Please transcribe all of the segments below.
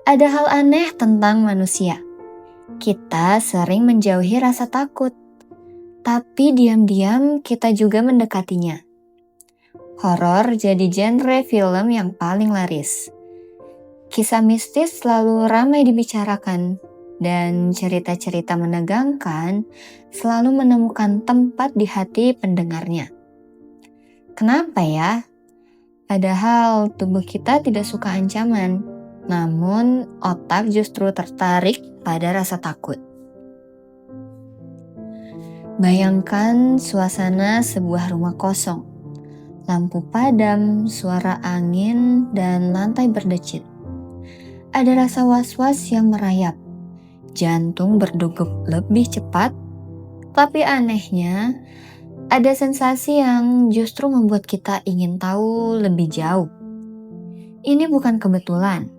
Ada hal aneh tentang manusia. Kita sering menjauhi rasa takut, tapi diam-diam kita juga mendekatinya. Horor jadi genre film yang paling laris. Kisah mistis selalu ramai dibicarakan, dan cerita-cerita menegangkan selalu menemukan tempat di hati pendengarnya. Kenapa ya? Padahal tubuh kita tidak suka ancaman, namun otak justru tertarik pada rasa takut. Bayangkan suasana sebuah rumah kosong. Lampu padam, suara angin, dan lantai berdecit. Ada rasa was-was yang merayap. Jantung berdegup lebih cepat, tapi anehnya ada sensasi yang justru membuat kita ingin tahu lebih jauh. Ini bukan kebetulan.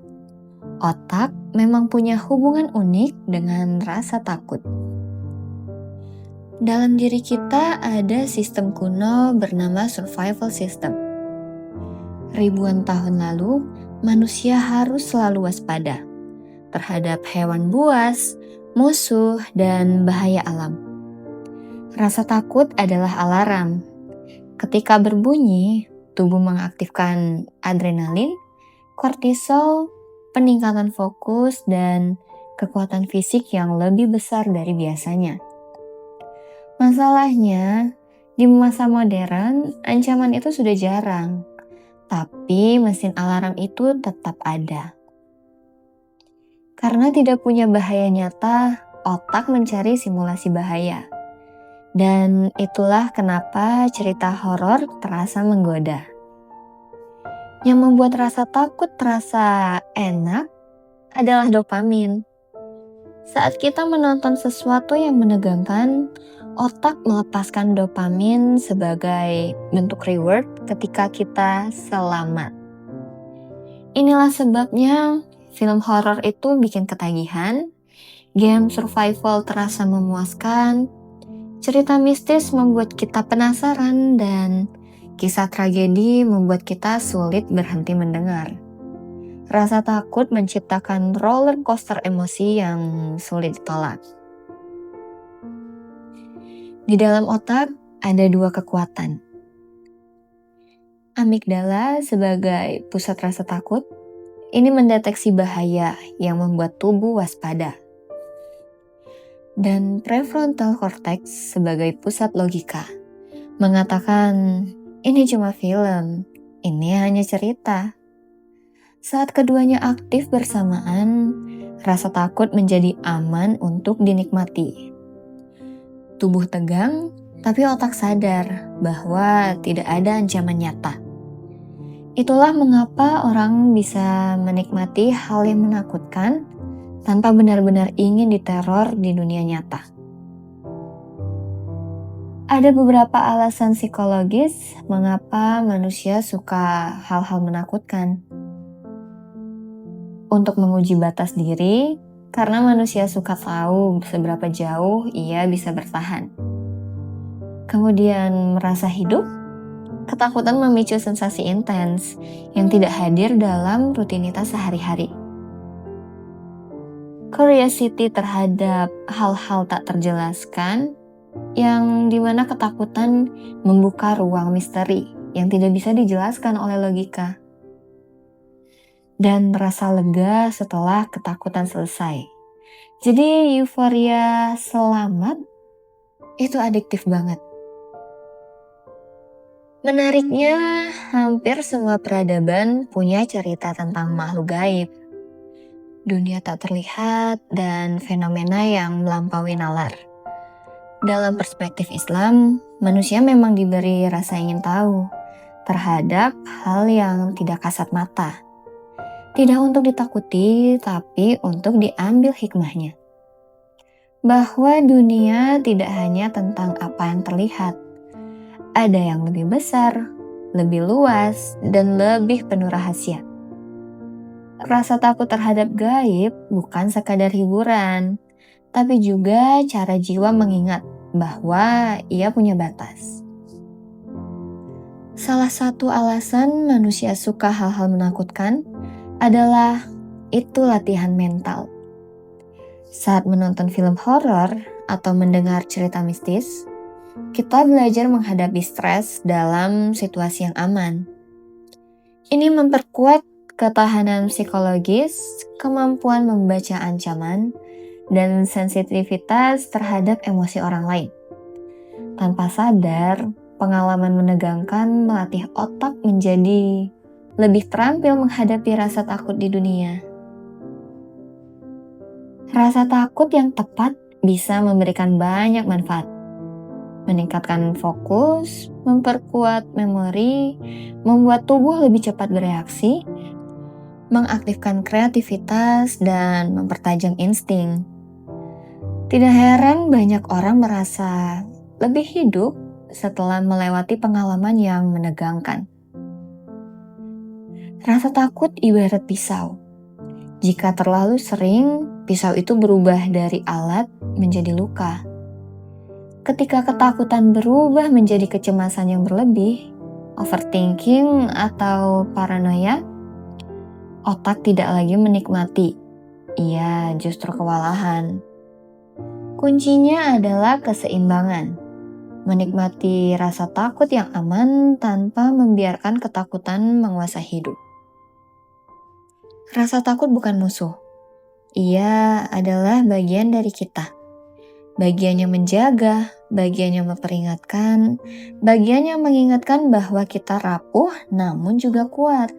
Otak memang punya hubungan unik dengan rasa takut. Dalam diri kita ada sistem kuno bernama survival system. Ribuan tahun lalu, manusia harus selalu waspada terhadap hewan buas, musuh, dan bahaya alam. Rasa takut adalah alarm. Ketika berbunyi, tubuh mengaktifkan adrenalin, kortisol, peningkatan fokus, dan kekuatan fisik yang lebih besar dari biasanya. Masalahnya, di masa modern, ancaman itu sudah jarang, tapi mesin alarm itu tetap ada. Karena tidak punya bahaya nyata, otak mencari simulasi bahaya. Dan itulah kenapa cerita horor terasa menggoda. Yang membuat rasa takut terasa enak adalah dopamin. Saat kita menonton sesuatu yang menegangkan, otak melepaskan dopamin sebagai bentuk reward ketika kita selamat. Inilah sebabnya film horor itu bikin ketagihan, game survival terasa memuaskan, cerita mistis membuat kita penasaran, dan kisah tragedi membuat kita sulit berhenti mendengar. Rasa takut menciptakan roller coaster emosi yang sulit ditolak. Di dalam otak ada dua kekuatan. Amigdala sebagai pusat rasa takut, ini mendeteksi bahaya yang membuat tubuh waspada. Dan prefrontal cortex sebagai pusat logika, mengatakan ini cuma film, ini hanya cerita. Saat keduanya aktif bersamaan, rasa takut menjadi aman untuk dinikmati. Tubuh tegang, tapi otak sadar bahwa tidak ada ancaman nyata. Itulah mengapa orang bisa menikmati hal yang menakutkan tanpa benar-benar ingin diteror di dunia nyata. Ada beberapa alasan psikologis mengapa manusia suka hal-hal menakutkan. Untuk menguji batas diri, karena manusia suka tahu seberapa jauh ia bisa bertahan. Kemudian merasa hidup, ketakutan memicu sensasi intens yang tidak hadir dalam rutinitas sehari-hari. Curiosity terhadap hal-hal tak terjelaskan, yang dimana ketakutan membuka ruang misteri yang tidak bisa dijelaskan oleh logika. Dan merasa lega setelah ketakutan selesai. Jadi euforia selamat itu adiktif banget. Menariknya, hampir semua peradaban punya cerita tentang makhluk gaib, dunia tak terlihat, dan fenomena yang melampaui nalar. Dalam perspektif Islam, manusia memang diberi rasa ingin tahu terhadap hal yang tidak kasat mata. Tidak untuk ditakuti, tapi untuk diambil hikmahnya. Bahwa dunia tidak hanya tentang apa yang terlihat. Ada yang lebih besar, lebih luas, dan lebih penuh rahasia. Rasa takut terhadap gaib bukan sekadar hiburan, tapi juga cara jiwa mengingat bahwa ia punya batas. Salah satu alasan manusia suka hal-hal menakutkan adalah itu latihan mental. Saat menonton film horor atau mendengar cerita mistis, kita belajar menghadapi stres dalam situasi yang aman. Ini memperkuat ketahanan psikologis, kemampuan membaca ancaman, dan sensitivitas terhadap emosi orang lain. Tanpa sadar, pengalaman menegangkan melatih otak menjadi lebih terampil menghadapi rasa takut di dunia. Rasa takut yang tepat bisa memberikan banyak manfaat. Meningkatkan fokus, memperkuat memori, membuat tubuh lebih cepat bereaksi, mengaktifkan kreativitas, dan mempertajam insting. Tidak heran banyak orang merasa lebih hidup setelah melewati pengalaman yang menegangkan. Rasa takut ibarat pisau. Jika terlalu sering, pisau itu berubah dari alat menjadi luka. Ketika ketakutan berubah menjadi kecemasan yang berlebih, overthinking atau paranoia, otak tidak lagi menikmati. Ia justru kewalahan. Kuncinya adalah keseimbangan. Menikmati rasa takut yang aman tanpa membiarkan ketakutan menguasai hidup. Rasa takut bukan musuh. Ia adalah bagian dari kita. Bagian yang menjaga, bagian yang memperingatkan, bagian yang mengingatkan bahwa kita rapuh namun juga kuat.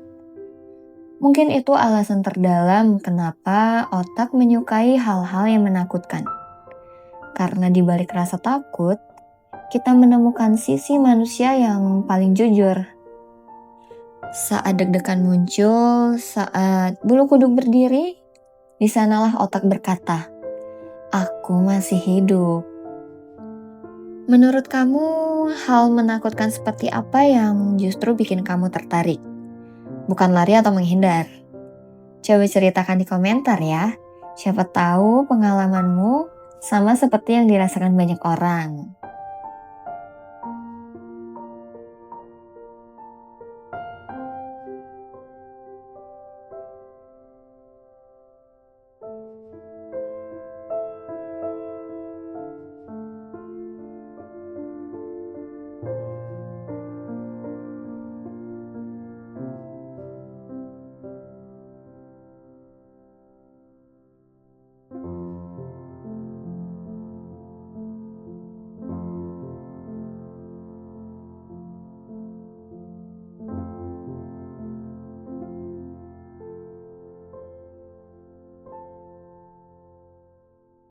Mungkin itu alasan terdalam kenapa otak menyukai hal-hal yang menakutkan. Karena di balik rasa takut, kita menemukan sisi manusia yang paling jujur. Saat deg-degan muncul, saat bulu kuduk berdiri, di sanalah otak berkata, "Aku masih hidup." Menurut kamu, hal menakutkan seperti apa yang justru bikin kamu tertarik? Bukan lari atau menghindar. Coba ceritakan di komentar ya. Siapa tahu pengalamanmu sama seperti yang dirasakan banyak orang.